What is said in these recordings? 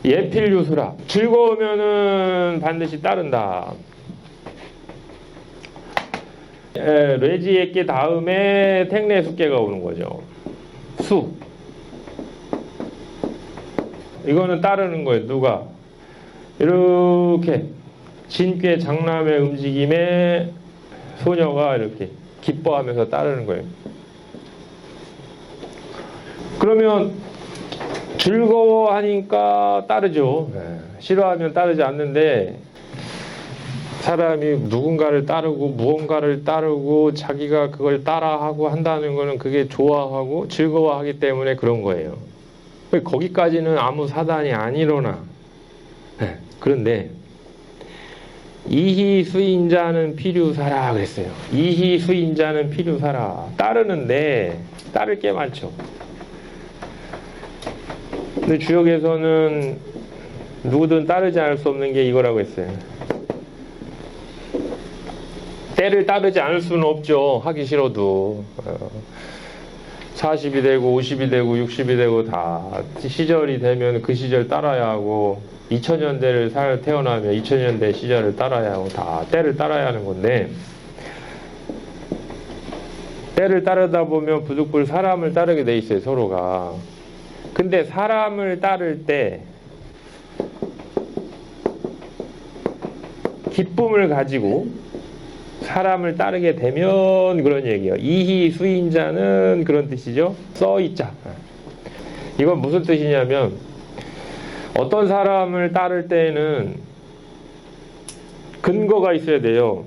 예필요수라. 즐거우면은 반드시 따른다. 레지에께 다음에 택내수께가 오는 거죠. 수. 이거는 따르는 거예요. 누가? 이렇게 진꾀 장남의 움직임에 소녀가 이렇게 기뻐하면서 따르는 거예요. 그러면 즐거워하니까 따르죠. 싫어하면 따르지 않는데, 사람이 누군가를 따르고 무언가를 따르고 자기가 그걸 따라하고 한다는 거는 그게 좋아하고 즐거워하기 때문에 그런 거예요. 거기까지는 아무 사단이 안 일어나. 그런데 이희수인자는 필요사라 그랬어요. 이희수인자는 필요사라. 따르는데 따를 게 많죠. 근데 주역에서는 누구든 따르지 않을 수 없는 게 이거라고 했어요. 때를 따르지 않을 수는 없죠. 하기 싫어도. 40이 되고 50이 되고 60이 되고 다 시절이 되면 그 시절 따라야 하고, 2000년대를 태어나면 2000년대 시절을 따라야 하고, 다 때를 따라야 하는 건데, 때를 따르다 보면 부득불 사람을 따르게 돼 있어요. 서로가. 근데 사람을 따를 때 기쁨을 가지고 사람을 따르게 되면 그런 얘기예요. 이희수인자는 그런 뜻이죠. 써있자. 이건 무슨 뜻이냐면, 어떤 사람을 따를 때는 근거가 있어야 돼요.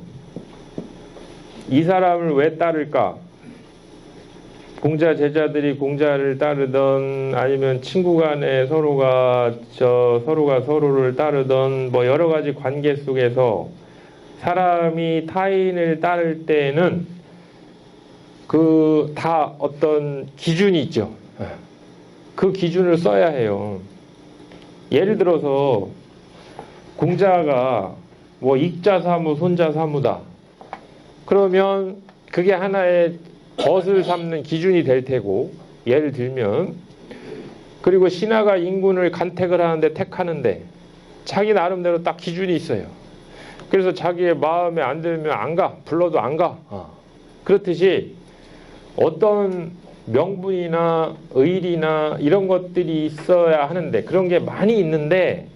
이 사람을 왜 따를까? 공자 제자들이 공자를 따르던, 아니면 친구 간에 서로가 서로를 따르던, 뭐 여러 가지 관계 속에서 사람이 타인을 따를 때는 그 다 어떤 기준이 있죠. 그 기준을 써야 해요. 예를 들어서 공자가 뭐 익자사무 손자사무다. 그러면 그게 하나의 벗을 삼는 기준이 될 테고, 예를 들면, 그리고 신하가 인군을 간택을 하는데 택하는데 자기 나름대로 딱 기준이 있어요. 그래서 자기의 마음에 안 들면 안 가. 불러도 안 가. 그렇듯이 어떤 명분이나 의리나 이런 것들이 있어야 하는데, 그런 게 많이 있는데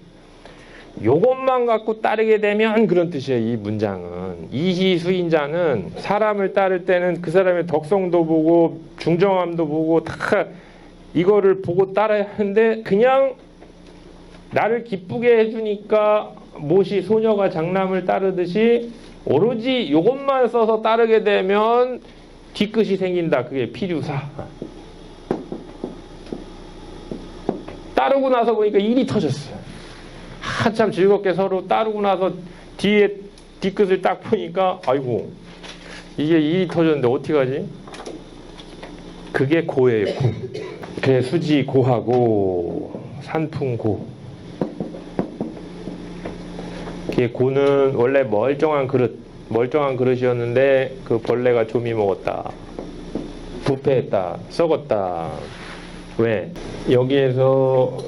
요것만 갖고 따르게 되면 그런 뜻이에요. 이 문장은. 이희수인자는 사람을 따를 때는 그 사람의 덕성도 보고 중정함도 보고 다 이거를 보고 따라야 하는데, 그냥 나를 기쁘게 해주니까 못이 소녀가 장남을 따르듯이 오로지 요것만 써서 따르게 되면 뒤끝이 생긴다. 그게 필요사. 따르고 나서 보니까 일이 터졌어요. 한참 즐겁게 서로 따르고 나서 뒤에 뒤끝을 딱 보니까 아이고, 이게 일이 터졌는데 어떻게 하지? 그게 고예요. 고. 그래, 수지 고하고 산풍고. 고는 원래 멀쩡한 그릇이었는데 그 벌레가 조미 먹었다. 부패했다. 썩었다. 왜? 여기에서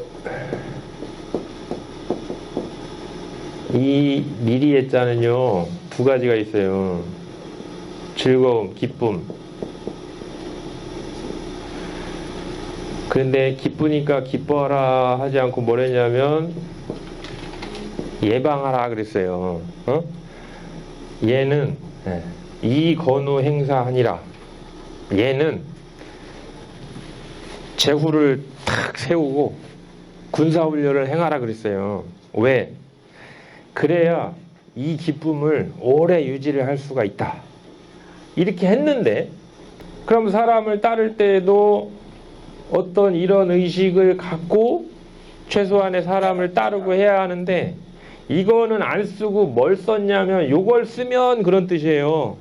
이 미리의 자는요, 두 가지가 있어요. 즐거움, 기쁨. 그런데 기쁘니까 기뻐하라 하지 않고 뭐랬냐면 예방하라 그랬어요. 얘는 이건우 행사하니라. 얘는 제후를 탁 세우고 군사훈련을 행하라 그랬어요. 왜? 그래야 이 기쁨을 오래 유지를 할 수가 있다. 이렇게 했는데, 그럼 사람을 따를 때에도 어떤 이런 의식을 갖고 최소한의 사람을 따르고 해야 하는데, 이거는 안 쓰고 뭘 썼냐면 요걸 쓰면 그런 뜻이에요.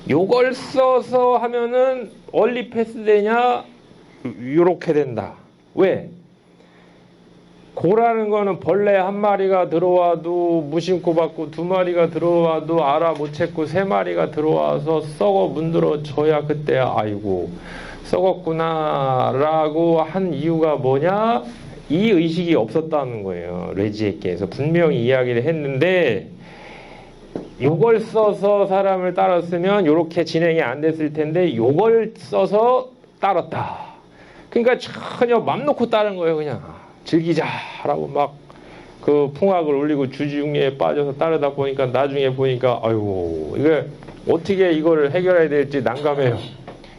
요걸 써서 하면은 얼리 패스되냐? 요렇게 된다. 왜? 고라는 거는 벌레 한 마리가 들어와도 무심코 받고, 두 마리가 들어와도 알아 못 찾고, 세 마리가 들어와서 썩어 문드러져야 그때 아이고 썩었구나 라고 한 이유가 뭐냐? 이 의식이 없었다는 거예요. 뇌지에게서 분명히 이야기를 했는데 요걸 써서 사람을 따랐으면 요렇게 진행이 안 됐을 텐데 요걸 써서 따랐다. 그러니까 전혀 맘 놓고 따른 거예요. 그냥 즐기자라고 막 그 풍악을 올리고 주중에 빠져서 따르다 보니까 나중에 보니까 아이고 이게 어떻게 이거를 해결해야 될지 난감해요.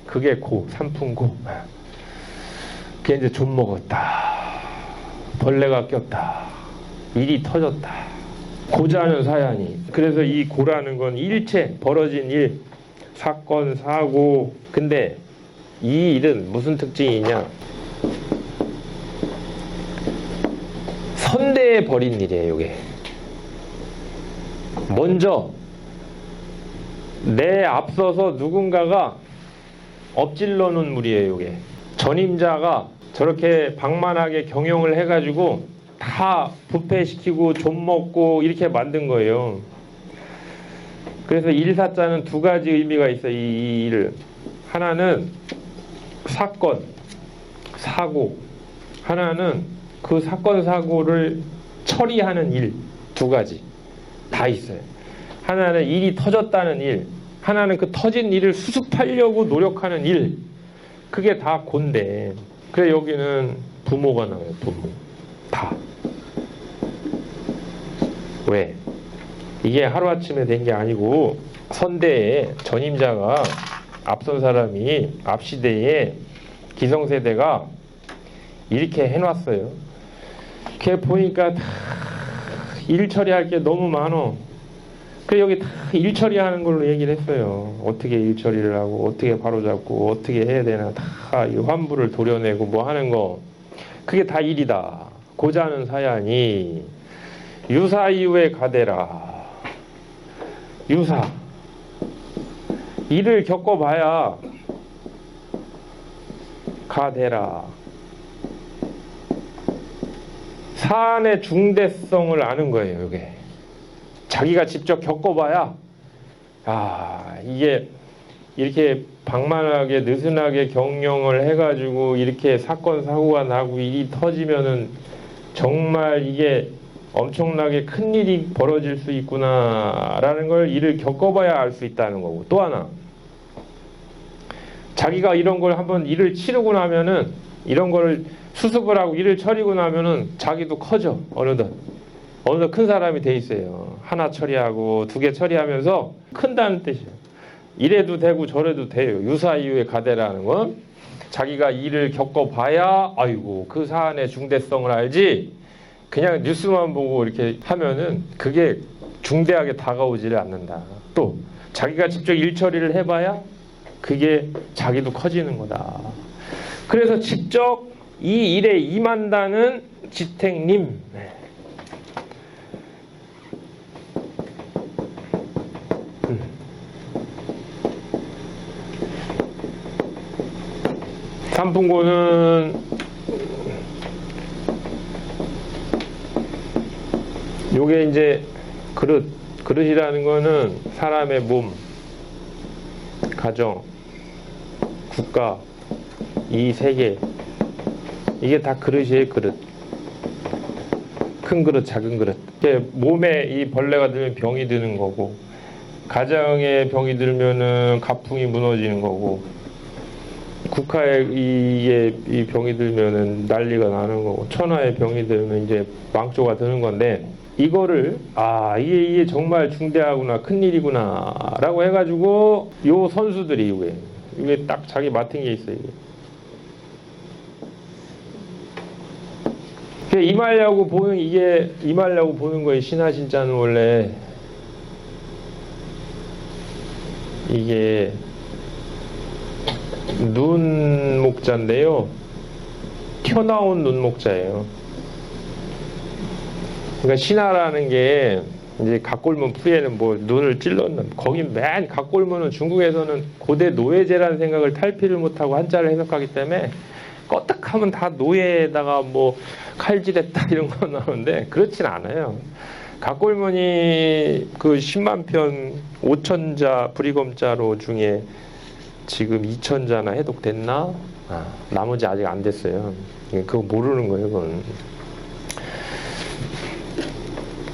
그게 삼풍고. 그게 이제 좀 먹었다. 벌레가 꼈다. 일이 터졌다. 고자는 사야니. 그래서 이 고라는 건 일체 벌어진 일, 사건, 사고. 근데 이 일은 무슨 특징이 있냐? 선대에 벌인 일이에요. 이게 먼저 내 앞서서 누군가가 엎질러 놓은 물이에요. 이게 전임자가 저렇게 방만하게 경영을 해가지고 다 부패시키고 좀 먹고 이렇게 만든 거예요. 그래서 일사자는 두 가지 의미가 있어요. 이 일을 하나는 사건, 사고, 하나는 그 사건, 사고를 처리하는 일, 두 가지 다 있어요. 하나는 일이 터졌다는 일, 하나는 그 터진 일을 수습하려고 노력하는 일. 그게 다 고인데. 그래 여기는 부모가 나와요. 부모. 다. 왜? 이게 하루아침에 된 게 아니고 선대에 전임자가 앞선 사람이 앞시대에 기성세대가 이렇게 해놨어요. 걔 보니까 다 일 처리할 게 너무 많어. 그래 여기 다 일 처리하는 걸로 얘기를 했어요. 어떻게 일 처리를 하고 어떻게 바로잡고 어떻게 해야 되나 다 이 환부를 도려내고 뭐 하는 거 그게 다 일이다. 고자는 사야니 유사 이후에 가대라. 유사 일을 겪어봐야 가대라. 사안의 중대성을 아는 거예요. 이게 자기가 직접 겪어봐야 이게 이렇게 방만하게 느슨하게 경영을 해가지고 이렇게 사건 사고가 나고 일이 터지면은 정말 이게 엄청나게 큰 일이 벌어질 수 있구나라는 걸 일을 겪어봐야 알 수 있다는 거고, 또 하나 자기가 이런 걸 한번 일을 치르고 나면은 이런 거를 수습을 하고 일을 처리고 나면은 자기도 커져. 어느덧 큰 사람이 돼 있어요. 하나 처리하고 두 개 처리하면서 큰다는 뜻이에요. 이래도 되고 저래도 돼요. 유사 이후에 가대라는 건 자기가 일을 겪어봐야 아이고 그 사안의 중대성을 알지, 그냥 뉴스만 보고 이렇게 하면은 그게 중대하게 다가오지를 않는다. 또 자기가 직접 일 처리를 해봐야 그게 자기도 커지는 거다. 그래서 직접 이 일에 임한다는 지택님. 삼풍고는 요게 이제 그릇이라는 거는 사람의 몸, 가정, 국가, 이 세계, 이게 다 그릇이에요. 그릇. 큰 그릇, 작은 그릇. 몸에 이 벌레가 들면 병이 드는 거고, 가정에 병이 들면은 가풍이 무너지는 거고, 국가에 이 병이 들면은 난리가 나는 거고, 천하에 병이 들면 이제 망조가 드는 건데, 이거를 이게 정말 중대하구나, 큰 일이구나라고 해가지고 요 선수들이 이게 딱 자기 맡은 게 있어요. 임하려고 보는 거예요. 신하신자는 원래 이게 눈목자인데요. 튀어나온 눈목자예요. 그러니까 신하라는 게 이제 각골문 풀이에는 뭐 눈을 찔렀는, 거기 맨 각골문은 중국에서는 고대 노예제라는 생각을 탈피를 못하고 한자를 해석하기 때문에 껐득하면 다 노예에다가 뭐 칼질했다 이런 거 나오는데 그렇진 않아요. 각골문이 그 10만 편 5천자 불이검자로 중에 지금 2,000자나 해독됐나? 나머지 아직 안 됐어요. 그거 모르는 거예요, 그건.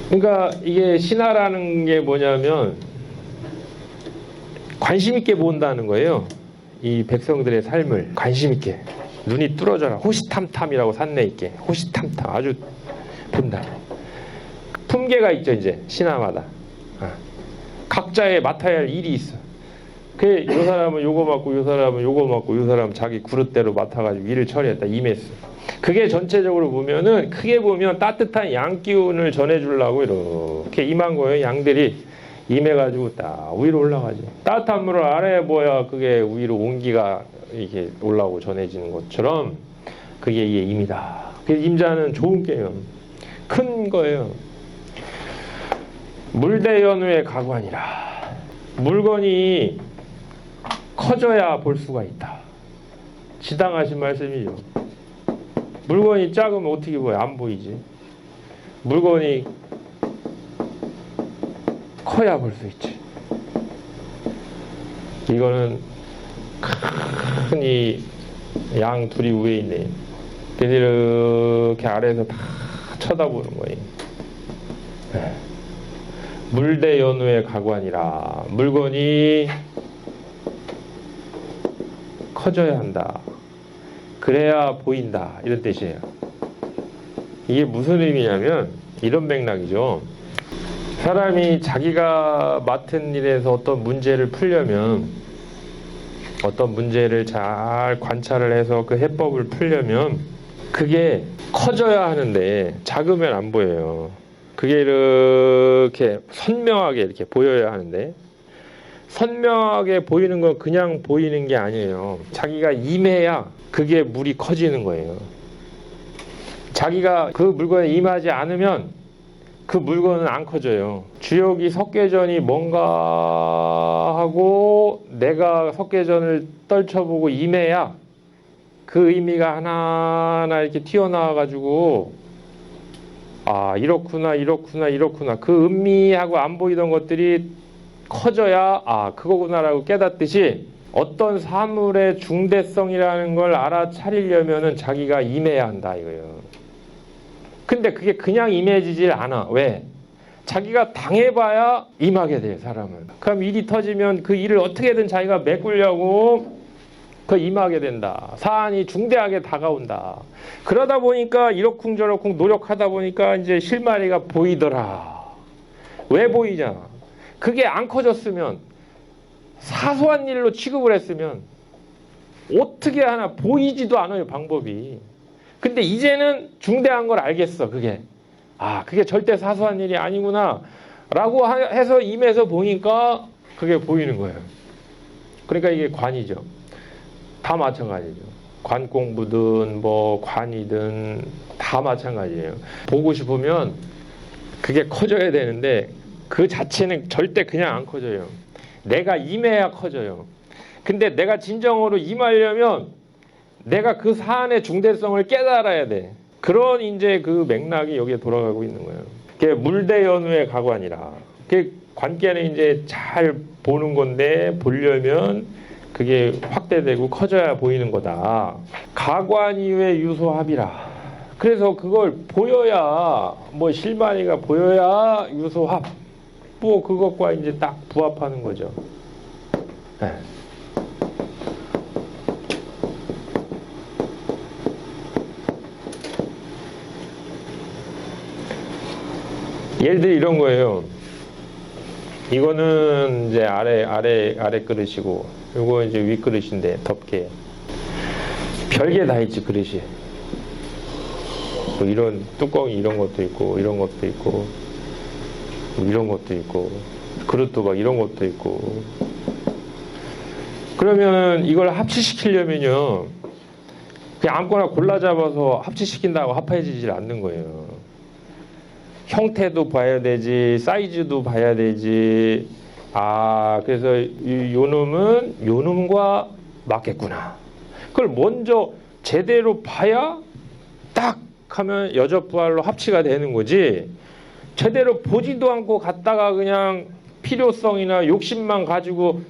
그러니까 이게 신하라는 게 뭐냐면 관심 있게 본다는 거예요. 이 백성들의 삶을 관심 있게 눈이 뚫어져라. 호시탐탐이라고 산내 있게 호시탐탐 아주 본다. 품계가 있죠. 이제 신하마다 각자의 맡아야 할 일이 있어. 그 요 사람은 요거 맡고 요 사람은 요거 맡고 요 사람은 자기 그릇대로 맡아가지고 일을 처리했다. 임했어. 그게 전체적으로 보면은 크게 보면 따뜻한 양 기운을 전해주려고 이렇게 임한 거예요. 양들이 임해가지고 딱 위로 올라가죠. 따뜻한 물을 아래에 보야 그게 위로 온기가 이렇게 올라오고 전해지는 것처럼 그게 이게 임이다. 그 임자는 좋은 게요. 큰 거예요. 물대연우의 가관이라. 물건이 커져야 볼 수가 있다. 지당하신 말씀이죠. 물건이 작으면 어떻게 보여? 안 보이지. 물건이 커야 볼 수 있지. 이거는 큰 이 양 둘이 위에 있네. 그래서 이렇게 아래에서 다 쳐다보는 거예요. 물대연우의 가관이라. 물건이 커져야 한다. 그래야 보인다. 이런 뜻이에요. 이게 무슨 의미냐면 이런 맥락이죠. 사람이 자기가 맡은 일에서 어떤 문제를 풀려면 어떤 문제를 잘 관찰을 해서 그 해법을 풀려면 그게 커져야 하는데 작으면 안 보여요. 그게 이렇게 선명하게 이렇게 보여야 하는데 선명하게 보이는 건 그냥 보이는 게 아니에요. 자기가 임해야 그게 물이 커지는 거예요. 자기가 그 물건에 임하지 않으면 그 물건은 안 커져요. 주역이 석계전이 뭔가 하고 내가 석계전을 떨쳐보고 임해야 그 의미가 하나하나 이렇게 튀어나와가지고 아 이렇구나 이렇구나 이렇구나 그 음미하고 안 보이던 것들이 커져야 아 그거구나라고 깨닫듯이 어떤 사물의 중대성이라는 걸 알아차리려면은 자기가 임해야 한다 이거예요. 근데 그게 그냥 임해지질 않아. 왜? 자기가 당해봐야 임하게 돼 사람은. 그럼 일이 터지면 그 일을 어떻게든 자기가 메꾸려고 그 임하게 된다. 사안이 중대하게 다가온다. 그러다 보니까 이러쿵저러쿵 노력하다 보니까 이제 실마리가 보이더라. 왜 보이냐? 그게 안 커졌으면 사소한 일로 취급을 했으면 어떻게 하나 보이지도 않아요 방법이. 근데 이제는 중대한 걸 알겠어 그게. 아 그게 절대 사소한 일이 아니구나 라고 해서 임해서 보니까 그게 보이는 거예요. 그러니까 이게 관이죠. 다 마찬가지죠. 관 공부든 뭐 관이든 다 마찬가지예요. 보고 싶으면 그게 커져야 되는데 그 자체는 절대 그냥 안 커져요. 내가 임해야 커져요. 근데 내가 진정으로 임하려면 내가 그 사안의 중대성을 깨달아야 돼. 그런 이제 그 맥락이 여기에 돌아가고 있는 거예요. 그게 물대연우의 가관이라. 그 관계는 이제 잘 보는 건데 보려면 그게 확대되고 커져야 보이는 거다. 가관이외 유소합이라. 그래서 그걸 보여야 뭐 실마리가 보여야 유소합. 뭐 그것과 이제 딱 부합하는 거죠. 네. 예를 들어 이런 거예요. 이거는 이제 아래 그릇이고, 요거 이제 윗 그릇인데 덮개. 별게 다 있지 그릇이. 뭐 이런 뚜껑이 이런 것도 있고, 이런 것도 있고, 이런 것도 있고, 그릇도 막 이런 것도 있고. 그러면 이걸 합치시키려면요, 그냥 아무거나 골라 잡아서 합치시킨다고 합해지질 않는 거예요. 형태도 봐야 되지, 사이즈도 봐야 되지. 아, 그래서 요 놈은 요 놈과 맞겠구나. 그걸 먼저 제대로 봐야 딱 하면 여접부활로 합치가 되는 거지. 제대로 보지도 않고 갖다가 그냥 필요성이나 욕심만 가지고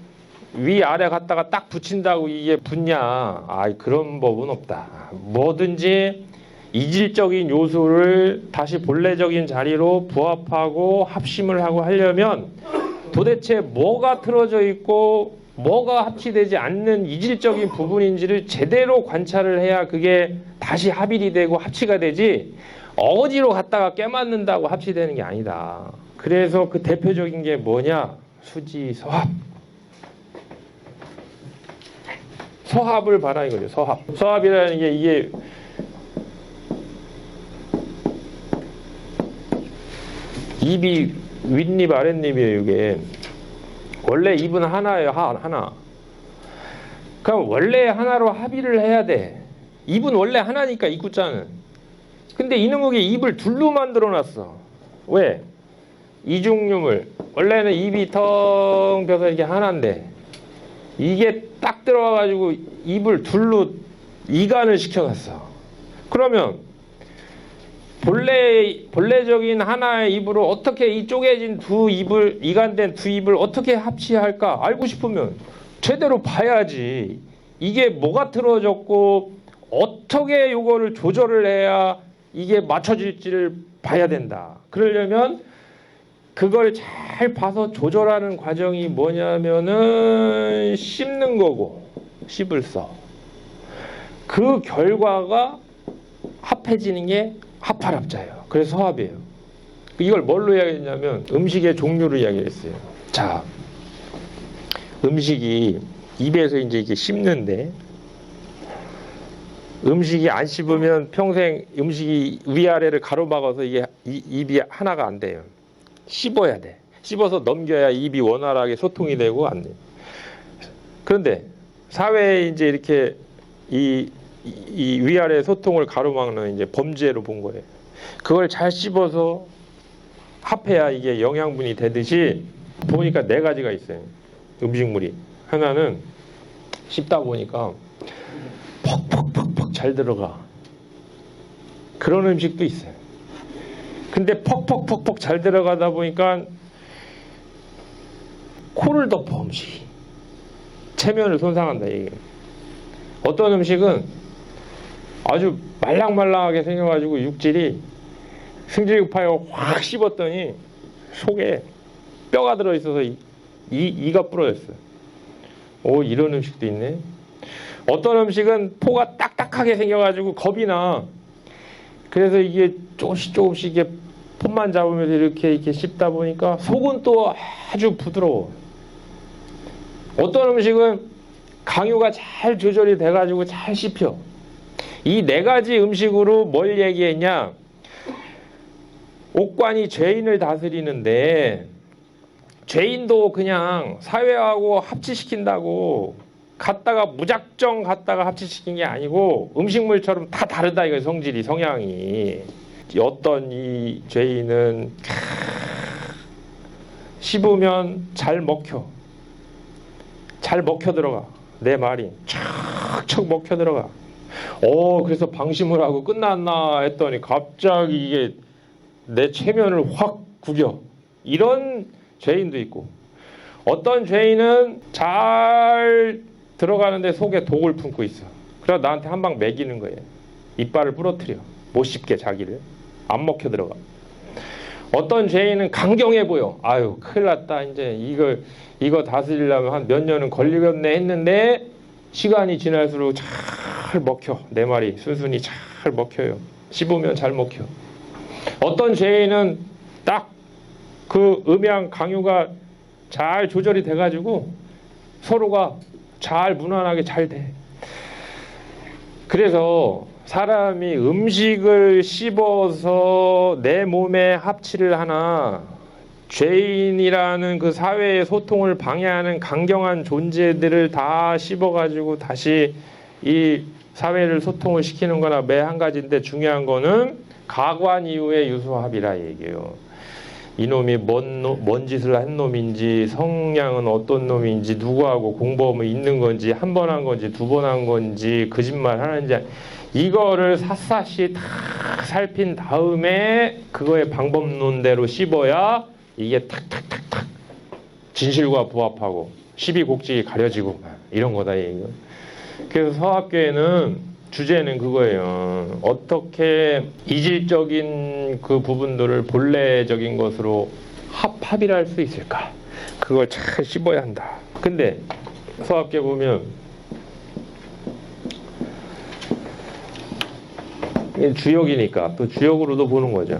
위아래 갖다가 딱 붙인다고 이게 붙냐? 아, 그런 법은 없다. 뭐든지 이질적인 요소를 다시 본래적인 자리로 부합하고 합심을 하고 하려면 도대체 뭐가 틀어져 있고 뭐가 합치되지 않는 이질적인 부분인지를 제대로 관찰을 해야 그게 다시 합일이 되고 합치가 되지, 어디로 갖다가 깨맞는다고 합치되는 게 아니다. 그래서 그 대표적인 게 뭐냐? 수지서합. 서합을 봐라 이거죠. 서합. 서합이라는 게 이게 입이 윗입 아랫입이에요. 이게 원래 입은 하나예요. 하나. 그럼 원래 하나로 합의를 해야 돼. 입은 원래 하나니까 입구자는. 근데 이놈의 입을 둘로 만들어 놨어. 왜? 이중유물. 원래는 입이 텅 펴서 이게 하나인데 이게 딱 들어와가지고 입을 둘로 이간을 시켜놨어. 그러면 본래적인 하나의 입으로 어떻게 이 쪼개진 두 입을, 이간된 두 입을 어떻게 합치할까 알고 싶으면 제대로 봐야지. 이게 뭐가 틀어졌고 어떻게 요거를 조절을 해야 이게 맞춰질지를 봐야 된다. 그러려면 그걸 잘 봐서 조절하는 과정이 뭐냐면은 씹는 거고, 씹을 써. 그 결과가 합해지는 게 합할합자예요. 그래서 서합이에요. 이걸 뭘로 이야기했냐면 음식의 종류로 이야기했어요. 자, 음식이 입에서 이제 이게 씹는데 음식이 안 씹으면 평생 음식이 위아래를 가로막아서 이게 입이 하나가 안 돼요. 씹어야 돼. 씹어서 넘겨야 입이 원활하게 소통이 되고 안 돼. 그런데 사회에 이제 이렇게 이 위아래 소통을 가로막는 이제 범죄로 본 거예요. 그걸 잘 씹어서 합해야 이게 영양분이 되듯이 보니까 네 가지가 있어요. 음식물이. 하나는 씹다 보니까 퍽퍽퍽퍽 잘 들어가. 그런 음식도 있어요. 근데 퍽퍽퍽퍽 잘 들어가다 보니까 코를 덮어 음식이. 체면을 손상한다 이게. 어떤 음식은 아주 말랑말랑하게 생겨가지고 육질이 승질급하게 확 씹었더니 속에 뼈가 들어있어서 이가 부러졌어요. 오, 이런 음식도 있네. 어떤 음식은 포가 딱딱하게 생겨가지고 겁이 나. 그래서 이게 조금씩 이게 폰만 잡으면서 이렇게 씹다 보니까 속은 또 아주 부드러워. 어떤 음식은 강요가 잘 조절이 돼가지고 잘 씹혀. 이 네 가지 음식으로 뭘 얘기했냐? 옥관이 죄인을 다스리는데 죄인도 그냥 사회하고 합치시킨다고 갖다가 무작정 갖다가 합치시킨 게 아니고 음식물처럼 다 다르다 이거 성질이 성향이. 어떤 이 죄인은 씹으면 잘 먹혀 들어가. 내 말이 척척 먹혀 들어가. 그래서 방심을 하고 끝났나 했더니 갑자기 이게 내 체면을 확 구겨. 이런 죄인도 있고, 어떤 죄인은 잘 들어가는데 속에 독을 품고 있어. 그래서 나한테 한 방 먹이는 거예요. 이빨을 부러뜨려. 못 씹게 자기를. 안 먹혀 들어가. 어떤 죄인은 강경해 보여. 아유, 큰일 났다. 이제 이거 다스리려면 한 몇 년은 걸리겠네 했는데 시간이 지날수록 잘 먹혀. 내 말이 순순히 잘 먹혀요. 씹으면 잘 먹혀. 어떤 죄인은 딱 그 음양 강요가 잘 조절이 돼가지고 서로가 잘 무난하게 잘 돼. 그래서 사람이 음식을 씹어서 내 몸에 합치를 하나 죄인이라는 그 사회의 소통을 방해하는 강경한 존재들을 다 씹어가지고 다시 이 사회를 소통을 시키는 거나 매 한 가지인데 중요한 거는 가관 이후의 유수합이라 얘기해요. 이놈이 뭔 짓을 한 놈인지, 성향은 어떤 놈인지, 누구하고 공범이 있는 건지, 한 번 한 건지, 두 번 한 건지, 거짓말 하는지, 이거를 샅샅이 다 살핀 다음에 그거의 방법론대로 씹어야 이게 탁탁탁탁 진실과 부합하고 십이곡직이 가려지고 이런 거다 이거. 그래서 서합계는 주제는 그거예요. 어떻게 이질적인 그 부분들을 본래적인 것으로 합일할 수 있을까? 그걸 잘 씹어야 한다. 근데 서합계 보면 이게 주역이니까 또 주역으로도 보는 거죠.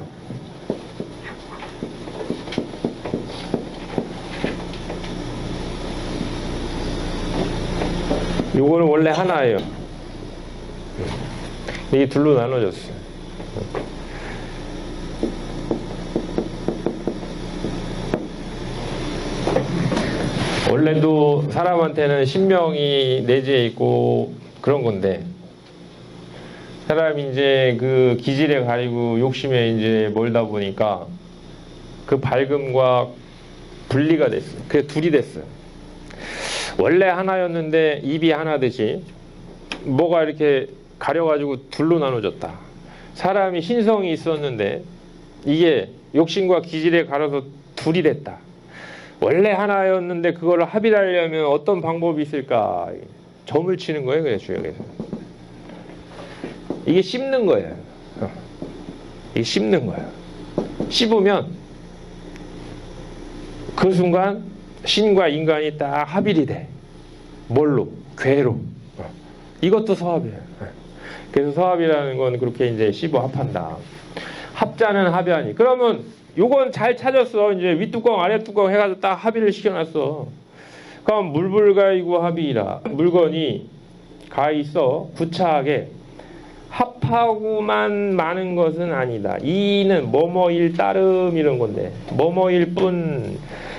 요거는 원래 하나예요. 이게 둘로 나눠졌어요. 원래도 사람한테는 신명이 내재해 있고 그런 건데, 사람이 이제 그 기질에 가리고 욕심에 이제 몰다 보니까 그 밝음과 분리가 됐어요. 그게 둘이 됐어요. 원래 하나였는데 입이 하나듯이 뭐가 이렇게 가려가지고 둘로 나눠졌다. 사람이 신성이 있었는데 이게 욕심과 기질에 가려서 둘이 됐다. 원래 하나였는데 그거를 합일하려면 어떤 방법이 있을까? 점을 치는 거예요, 그냥 주역에서. 이게 씹는 거예요. 이게 씹는 거예요. 씹으면 그 순간 신과 인간이 딱 합일이 돼. 뭘로? 괴로. 이것도 서합이에요. 그래서 서합이라는 건 그렇게 이제 씹어 합한다. 합자는 합이하니. 그러면 요건 잘 찾았어. 이제 윗뚜껑 아랫뚜껑 해가지고 딱 합의를 시켜놨어. 그럼 물불가이고 합이라. 물건이 가 있어. 구차하게 합하고만 많은 것은 아니다. 이는 뭐뭐일 따름 이런 건데 뭐뭐일 뿐.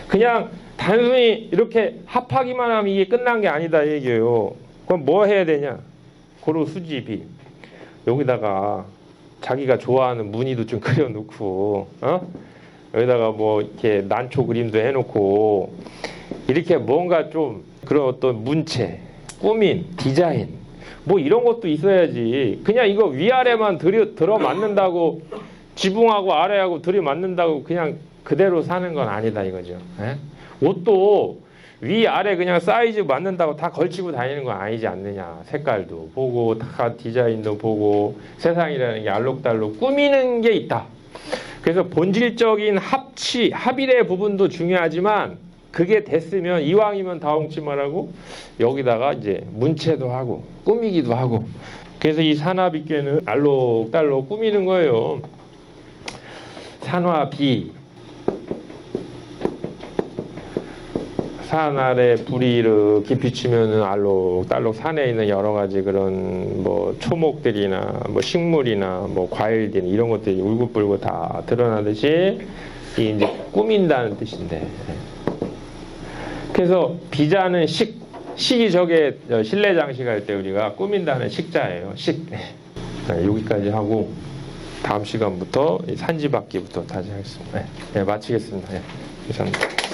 그냥 단순히 이렇게 합하기만 하면 이게 끝난 게 아니다 얘기예요. 그럼 뭐 해야 되냐? 고로 수집이 여기다가 자기가 좋아하는 무늬도 좀 그려놓고, 여기다가 뭐 이렇게 난초 그림도 해놓고 이렇게 뭔가 좀 그런 어떤 문체, 꾸민 디자인 뭐 이런 것도 있어야지. 그냥 이거 위아래만 들어 맞는다고 지붕하고 아래하고 들이 맞는다고 그냥 그대로 사는 건 아니다 이거죠. 에? 옷도 위아래 그냥 사이즈 맞는다고 다 걸치고 다니는 건 아니지 않느냐. 색깔도 보고 다 디자인도 보고 세상이라는 게 알록달록 꾸미는 게 있다. 그래서 본질적인 합일의 부분도 중요하지만 그게 됐으면 이왕이면 다홍치말하고 여기다가 이제 문체도 하고 꾸미기도 하고. 그래서 이 산화비계는 알록달록 꾸미는 거예요. 산화비 산 아래 불이 이렇게 비치면은 알록달록 산에 있는 여러 가지 그런 뭐 초목들이나 뭐 식물이나 뭐 과일들 이런 것들이 울긋불긋 다 드러나듯이 이 이제 꾸민다는 뜻인데. 그래서 비자는 식이 저게 실내 장식할 때 우리가 꾸민다는 식자예요. 식. 여기까지 하고 다음 시간부터 산지받기부터 다시 하겠습니다. 네, 마치겠습니다. 네, 감사합니다.